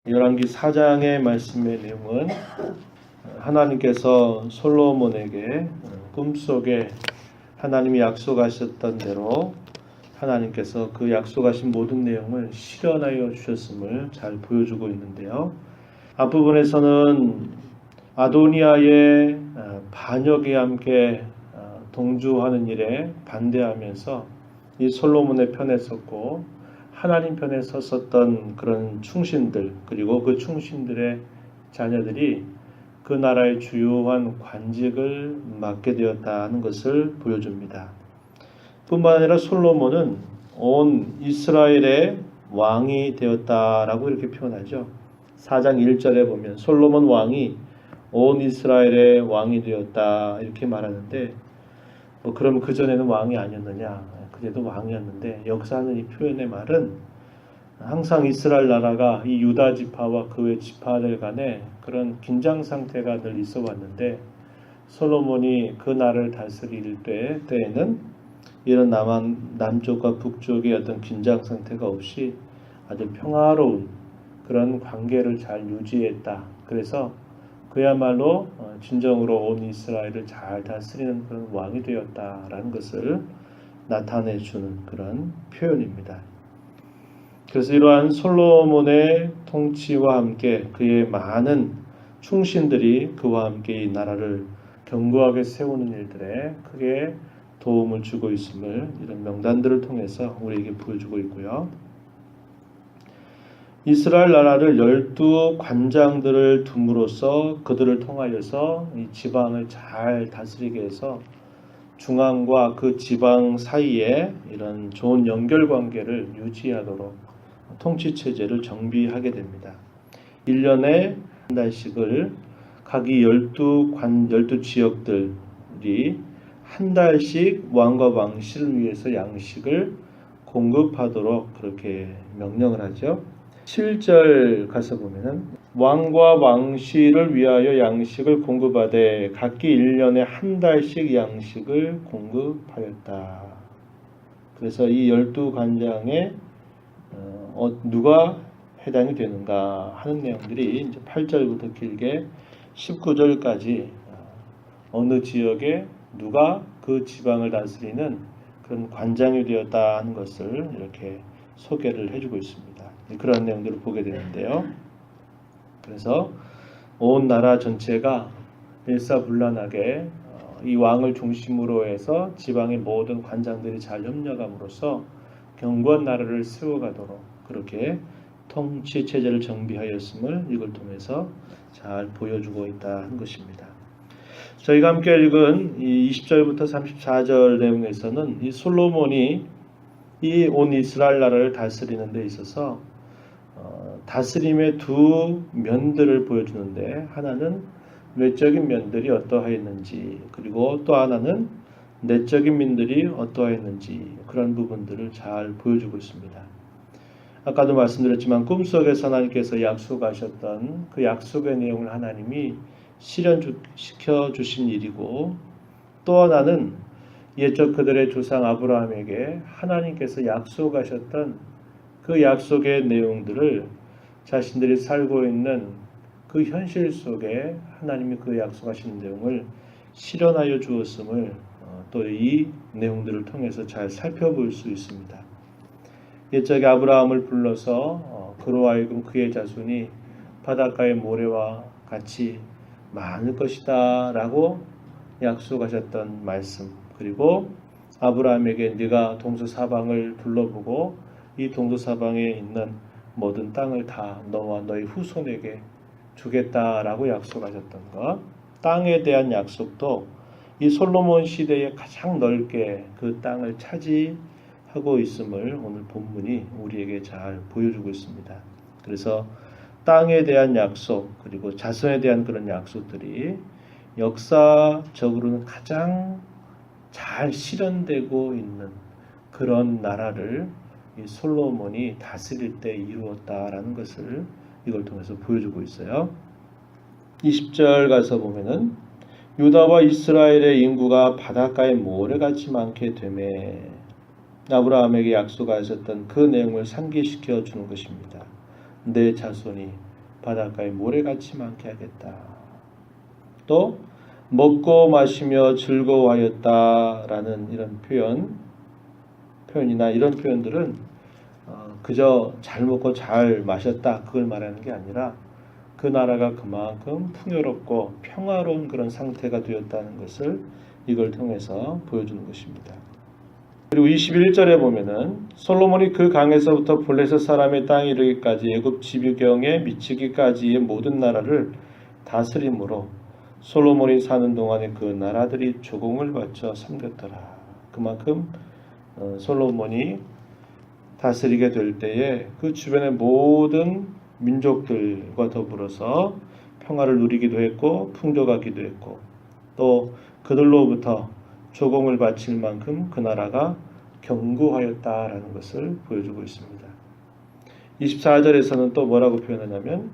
열왕기 4장의 말씀의 내용은 하나님께서 솔로몬에게 꿈속에 하나님이 약속하셨던 대로 하나님께서 그 약속하신 모든 내용을 실현하여 주셨음을 잘 보여주고 있는데요. 앞부분에서는 아도니아의 반역에 함께 동조하는 일에 반대하면서 이 솔로몬의 편에 섰고 하나님 편에 섰었던 그런 충신들, 그리고 그 충신들의 자녀들이 그 나라의 주요한 관직을 맡게 되었다는 것을 보여줍니다. 뿐만 아니라 솔로몬은 온 이스라엘의 왕이 되었다라고 이렇게 표현하죠. 4장 1절에 보면 솔로몬 왕이 온 이스라엘의 왕이 되었다 이렇게 말하는데, 그럼 그전에는 왕이 아니었느냐? 그때도 왕이었는데, 역사하는 이 표현의 말은 항상 이스라엘 나라가 이 유다 지파와 그 외 지파들 간에 그런 긴장 상태가 늘 있어 왔는데, 솔로몬이 그 나라를 다스릴 때에는 이런 남쪽과 북쪽의 어떤 긴장 상태가 없이 아주 평화로운 그런 관계를 잘 유지했다. 그래서 그야말로 진정으로 온 이스라엘을 잘 다스리는 그런 왕이 되었다라는 것을 나타내주는 그런 표현입니다. 그래서 이러한 솔로몬의 통치와 함께 그의 많은 충신들이 그와 함께 이 나라를 견고하게 세우는 일들에 크게 도움을 주고 있음을 이런 명단들을 통해서 우리에게 보여주고 있고요. 이스라엘 나라를 12관장들을 둠으로써 그들을 통하여서 이 지방을 잘 다스리게 해서 중앙과 그 지방 사이에 이런 좋은 연결관계를 유지하도록 통치체제를 정비하게 됩니다. 1년에 한 달씩을 각이 12지역들이 한 달씩 왕과 왕실을 위해서 양식을 공급하도록 그렇게 명령을 하죠. 7절 가서 보면은 왕과 왕실을 위하여 양식을 공급하되 각기 1년에 한 달씩 양식을 공급하였다. 그래서 이 12관장에 누가 해당이 되는가 하는 내용들이 이제 8절부터 길게 19절까지 어느 지역에 누가 그 지방을 다스리는 그런 관장이 되었다 하는 것을 이렇게 소개를 해주고 있습니다. 그런 내용들을 보게 되는데요. 그래서 온 나라 전체가 일사불란하게 이 왕을 중심으로 해서 지방의 모든 관장들이 잘 협력함으로써 견고한 나라를 세워가도록 그렇게 통치 체제를 정비하였음을 이걸 통해서 잘 보여주고 있다는 것입니다. 저희가 함께 읽은 이 20절부터 34절 내용에서는 이 솔로몬이 이 온 이스라엘 나라를 다스리는 데 있어서 다스림의 두 면들을 보여주는데, 하나는 외적인 면들이 어떠하였는지, 그리고 또 하나는 내적인 면들이 어떠하였는지, 그런 부분들을 잘 보여주고 있습니다. 아까도 말씀드렸지만 꿈속에서 하나님께서 약속하셨던 그 약속의 내용을 하나님이 실현시켜 주신 일이고, 또 하나는 옛적 그들의 조상 아브라함에게 하나님께서 약속하셨던 그 약속의 내용들을 자신들이 살고 있는 그 현실 속에 하나님이 그 약속하신 내용을 실현하여 주었음을 또 이 내용들을 통해서 잘 살펴볼 수 있습니다. 옛적에 아브라함을 불러서 그로 하여금 그의 자손이 바닷가의 모래와 같이 많을 것이다 라고 약속하셨던 말씀, 그리고 아브라함에게 네가 동서사방을 둘러보고 이 동서사방에 있는 모든 땅을 다 너와 너의 후손에게 주겠다라고 약속하셨던 것, 땅에 대한 약속도 이 솔로몬 시대에 가장 넓게 그 땅을 차지하고 있음을 오늘 본문이 우리에게 잘 보여주고 있습니다. 그래서 땅에 대한 약속, 그리고 자손에 대한 그런 약속들이 역사적으로는 가장 잘 실현되고 있는 그런 나라를 이 솔로몬이 다스릴 때 이루었다라는 것을 이걸 통해서 보여주고 있어요. 20절 가서 보면은 유다와 이스라엘의 인구가 바닷가의 모래같이 많게 되매 아브라함에게 약속하셨던 그 내용을 상기시켜 주는 것입니다. 내 자손이 바닷가에 모래같이 많게 하겠다. 또 먹고 마시며 즐거워하였다라는 이런 표현이나 이런 표현들은 그저 잘 먹고 잘 마셨다 그걸 말하는 게 아니라 그 나라가 그만큼 풍요롭고 평화로운 그런 상태가 되었다는 것을 이걸 통해서 보여주는 것입니다. 그리고 21절에 보면은 솔로몬이 그 강에서부터 블레셋 사람의 땅에 이르기까지 애굽 지휘경에 미치기까지의 모든 나라를 다스림으로 솔로몬이 사는 동안에 그 나라들이 조공을 바쳐 섬겼더라. 그만큼 솔로몬이 다스리게 될 때에 그 주변의 모든 민족들과 더불어서 평화를 누리기도 했고 풍족하기도 했고 또 그들로부터 조공을 바칠 만큼 그 나라가 견고하였다라는 것을 보여주고 있습니다. 24절에서는 또 뭐라고 표현하냐면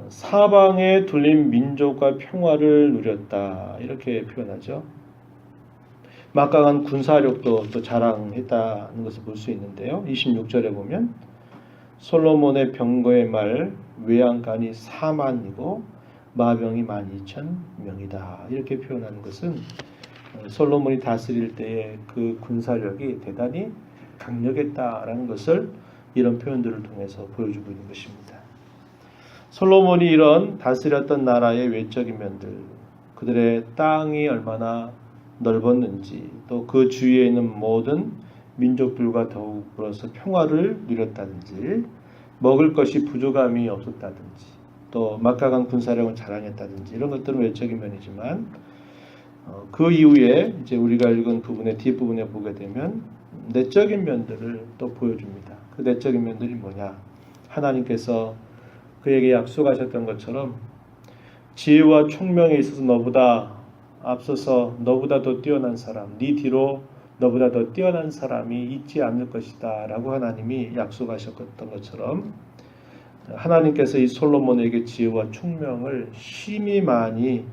사방에 둘린 민족과 평화를 누렸다 이렇게 표현하죠. 막강한 군사력도 또 자랑했다는 것을 볼 수 있는데요. 26절에 보면 솔로몬의 병거의 말 외양간이 4만이고 마병이 12,000명이다 이렇게 표현하는 것은 솔로몬이 다스릴 때의 그 군사력이 대단히 강력했다라는 것을 이런 표현들을 통해서 보여주고 있는 것입니다. 솔로몬이 이런 다스렸던 나라의 외적인 면들, 그들의 땅이 얼마나 넓었는지, 또 그 주위에 있는 모든 민족들과 더불어서 평화를 누렸다든지, 먹을 것이 부족함이 없었다든지, 또 막강한 군사력을 자랑했다든지 이런 것들은 외적인 면이지만 그 이후에 이제 우리가 읽은 부분의 뒷부분에 보게 되면 내적인 면들을 또 보여줍니다. 그 내적인 면들이 뭐냐? 하나님께서 그에게 약속하셨던 것처럼 지혜와 총명에 있어서 너보다 앞서서 너보다 더 뛰어난 사람, 네 뒤로 너보다 더 뛰어난 사람이 있지 않을 것이다 라고 하나님이 약속하셨던 것처럼 하나님께서 이 솔로몬에게 지혜와 총명을 심히 많이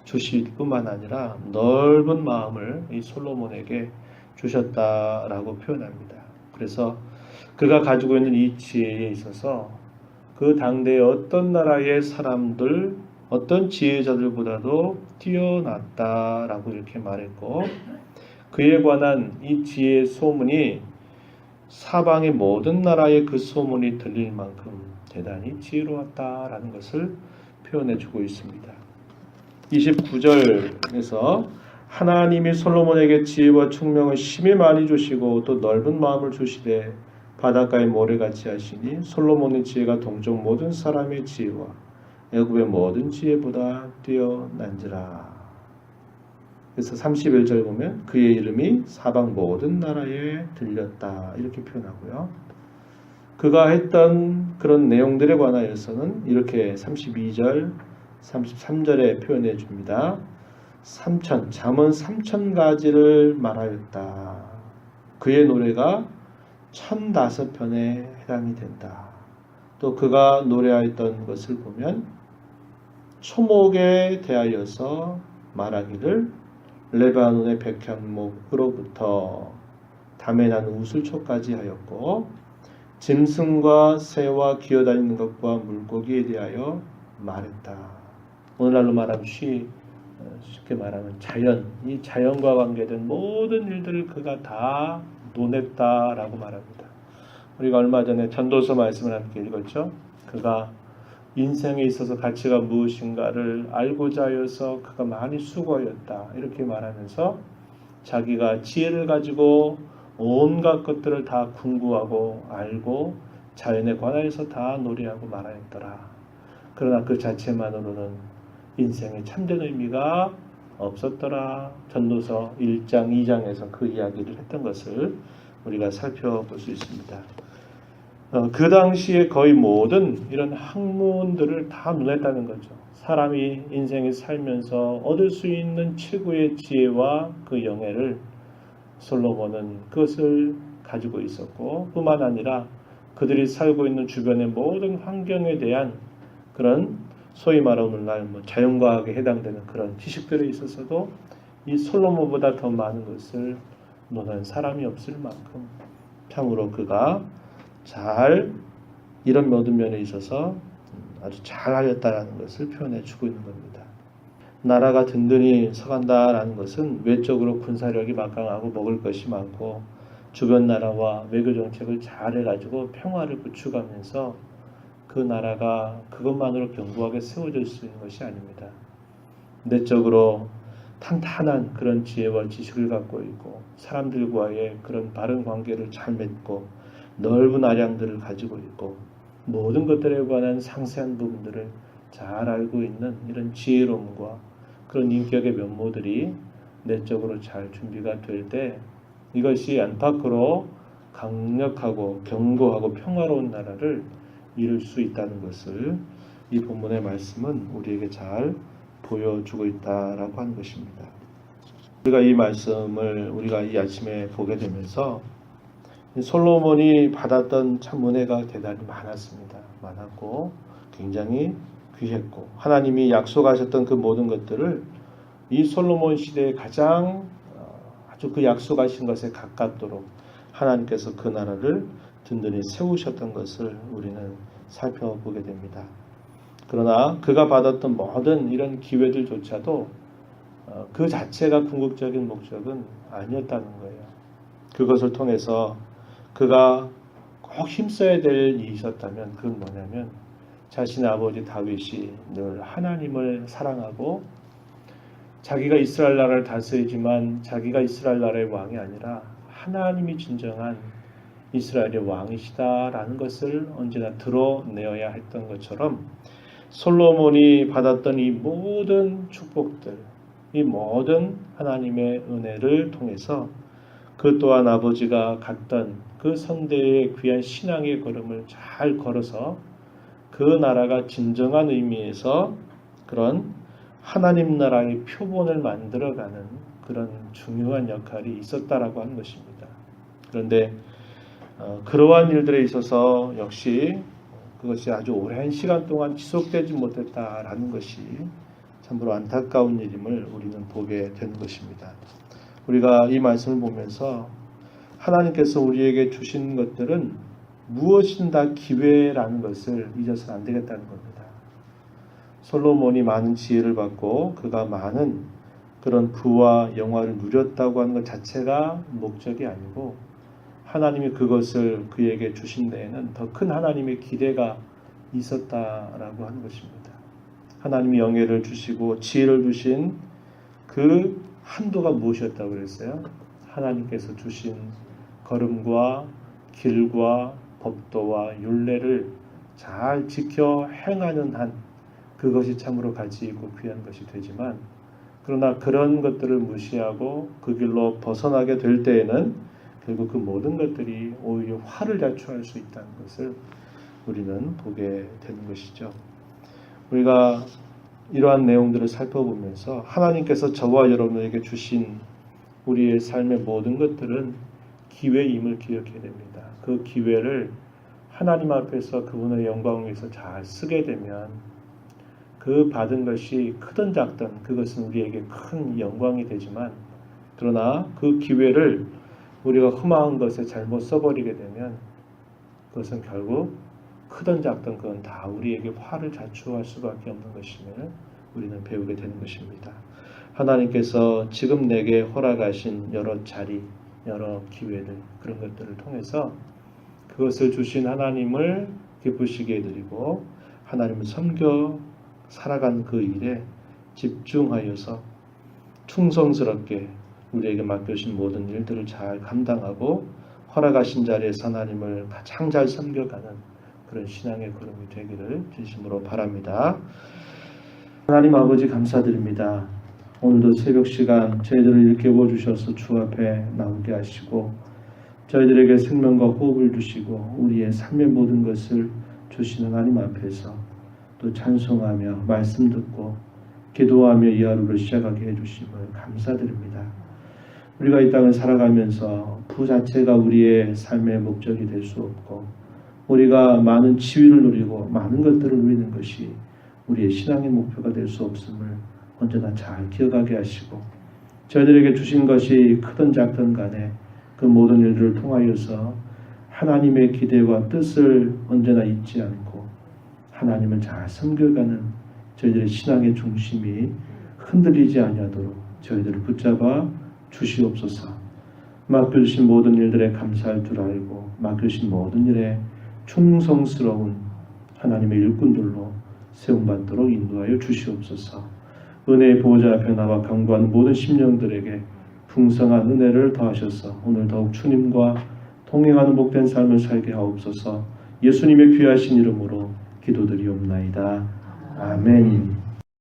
주실 뿐만 아니라 넓은 마음을 이 솔로몬에게 주셨다라고 표현합니다. 그래서 그가 가지고 있는 이 지혜에 있어서 그 당대의 어떤 나라의 사람들, 어떤 지혜자들보다도 뛰어났다라고 이렇게 말했고 그에 관한 이 지혜의 소문이 사방의 모든 나라의 그 소문이 들릴 만큼 대단히 지혜로웠다라는 것을 표현해 주고 있습니다. 29절에서 하나님이 솔로몬에게 지혜와 총명을 심히 많이 주시고 또 넓은 마음을 주시되 바닷가에 모래같이 하시니 솔로몬의 지혜가 동족 모든 사람의 지혜와 애굽의 모든 지혜보다 뛰어난지라. 그래서 31절 보면 그의 이름이 사방 모든 나라에 들렸다 이렇게 표현하고요. 그가 했던 그런 내용들에 관하여서는 이렇게 32절 33절에 표현해 줍니다. 잠언 3,000가지를 말하였다. 그의 노래가 1,005편에 해당이 된다. 또 그가 노래하였던 것을 보면 초목에 대하여서 말하기를 레바논의 백향목으로부터 담에 난 우슬초까지 하였고 짐승과 새와 기어다니는 것과 물고기에 대하여 말했다. 오늘날로 말하면 쉽게 말하면 자연, 이 자연과 관계된 모든 일들을 그가 다 논했다라고 말합니다. 우리가 얼마 전에 전도서 말씀을 함께 읽었죠. 그가 인생에 있어서 가치가 무엇인가를 알고자 하여서 그가 많이 수고하였다 이렇게 말하면서 자기가 지혜를 가지고 온갖 것들을 다 궁구하고 알고 자연에 관하여서 다 노래하고 말하였더라. 그러나 그 자체만으로는 인생의 참된 의미가 없었더라. 전도서 1장 2장에서 그 이야기를 했던 것을 우리가 살펴볼 수 있습니다. 그 당시에 거의 모든 이런 학문들을 다 논했다는 거죠. 사람이 인생에 살면서 얻을 수 있는 최고의 지혜와 그 영예를 솔로몬은 그것을 가지고 있었고 뿐만 아니라 그들이 살고 있는 주변의 모든 환경에 대한 그런 소위 말하는 오늘날 자연과학에 해당되는 그런 지식들에 있어서도 이 솔로몬보다 더 많은 것을 논한 사람이 없을 만큼 참으로 그가 잘 이런 모든 면에 있어서 아주 잘하였다라는 것을 표현해 주고 있는 겁니다. 나라가 든든히 서간다라는 것은 외적으로 군사력이 막강하고 먹을 것이 많고 주변 나라와 외교 정책을 잘 해가지고 평화를 구축하면서 그 나라가 그것만으로 견고하게 세워질 수 있는 것이 아닙니다. 내적으로 탄탄한 그런 지혜와 지식을 갖고 있고 사람들과의 그런 바른 관계를 잘 맺고 넓은 아량들을 가지고 있고 모든 것들에 관한 상세한 부분들을 잘 알고 있는 이런 지혜로움과 그런 인격의 면모들이 내적으로 잘 준비가 될 때 이것이 안팎으로 강력하고 견고하고 평화로운 나라를 이룰 수 있다는 것을 이 본문의 말씀은 우리에게 잘 보여주고 있다라고 하는 것입니다. 우리가 이 말씀을 우리가 이 아침에 보게 되면서 솔로몬이 받았던 참 은혜가 대단히 많았습니다. 많았고 굉장히 귀했고 하나님이 약속하셨던 그 모든 것들을 이 솔로몬 시대에 가장 아주 그 약속하신 것에 가깝도록 하나님께서 그 나라를 든든히 세우셨던 것을 우리는 살펴보게 됩니다. 그러나 그가 받았던 모든 이런 기회들조차도 그 자체가 궁극적인 목적은 아니었다는 거예요. 그것을 통해서 그가 꼭 힘써야 될 일이 있었다면 그건 뭐냐면 자신의 아버지 다윗이 늘 하나님을 사랑하고 자기가 이스라엘 나라를 다스리지만 자기가 이스라엘 나라의 왕이 아니라 하나님이 진정한 이스라엘의 왕이시다라는 것을 언제나 드러내어야 했던 것처럼 솔로몬이 받았던 이 모든 축복들, 이 모든 하나님의 은혜를 통해서 그 또한 아버지가 갔던 그 선대의 귀한 신앙의 걸음을 잘 걸어서 그 나라가 진정한 의미에서 그런 하나님 나라의 표본을 만들어가는 그런 중요한 역할이 있었다라고 하는 것입니다. 그런데 그러한 일들에 있어서 역시 그것이 아주 오랜 시간 동안 지속되지 못했다라는 것이 참으로 안타까운 일임을 우리는 보게 되는 것입니다. 우리가 이 말씀을 보면서 하나님께서 우리에게 주신 것들은 무엇이든 다 기회라는 것을 잊어서는 안 되겠다는 겁니다. 솔로몬이 많은 지혜를 받고 그가 많은 그런 부와 영화를 누렸다고 하는 것 자체가 목적이 아니고 하나님이 그것을 그에게 주신 데에는 더 큰 하나님의 기대가 있었다라고 하는 것입니다. 하나님이 영예를 주시고 지혜를 주신 그 한도가 무엇이었다고 그랬어요? 하나님께서 주신 걸음과 길과 법도와 율례를 잘 지켜 행하는 한 그것이 참으로 가치 있고 귀한 것이 되지만 그러나 그런 것들을 무시하고 그 길로 벗어나게 될 때에는 결국 그 모든 것들이 오히려 화를 자초할 수 있다는 것을 우리는 보게 되는 것이죠. 우리가 이러한 내용들을 살펴보면서 하나님께서 저와 여러분에게 주신 우리의 삶의 모든 것들은 기회임을 기억해야 됩니다. 그 기회를 하나님 앞에서 그분의 영광을 위해서 잘 쓰게 되면 그 받은 것이 크든 작든 그것은 우리에게 큰 영광이 되지만 그러나 그 기회를 우리가 흠한 것에 잘못 써버리게 되면 그것은 결국 크든 작든 그건 다 우리에게 화를 자초할 수밖에 없는 것임을 우리는 배우게 되는 것입니다. 하나님께서 지금 내게 허락하신 여러 자리, 여러 기회들 그런 것들을 통해서 그것을 주신 하나님을 기쁘시게 해드리고 하나님을 섬겨 살아간 그 일에 집중하여서 충성스럽게 우리에게 맡겨주신 모든 일들을 잘 감당하고 허락하신 자리에서 하나님을 가장 잘 섬겨가는 그런 신앙의 걸음이 되기를 진심으로 바랍니다. 하나님 아버지 감사드립니다. 오늘도 새벽 시간 저희들을 일깨워 주셔서 주 앞에 나오게 하시고 저희들에게 생명과 호흡을 주시고 우리의 삶의 모든 것을 주시는 하나님 앞에서 또 찬송하며 말씀 듣고 기도하며 이 하루를 시작하게 해주심을 감사드립니다. 우리가 이 땅을 살아가면서 부 자체가 우리의 삶의 목적이 될 수 없고 우리가 많은 지위를 누리고 많은 것들을 누리는 것이 우리의 신앙의 목표가 될 수 없음을 언제나 잘 기억하게 하시고 저희들에게 주신 것이 크든 작든 간에 그 모든 일들을 통하여서 하나님의 기대와 뜻을 언제나 잊지 않고 하나님을 잘 섬겨가는 저희들의 신앙의 중심이 흔들리지 아니하도록 저희들을 붙잡아 주시옵소서. 맡겨주신 모든 일들에 감사할 줄 알고 맡겨주신 모든 일에 충성스러운 하나님의 일꾼들로 세움받도록 인도하여 주시옵소서. 은혜의 보호자 앞에 나와 강구하는 모든 심령들에게 풍성한 은혜를 더하셔서 오늘 더욱 주님과 동행하는 복된 삶을 살게 하옵소서. 예수님의 귀하신 이름으로 기도드리옵나이다. 아멘.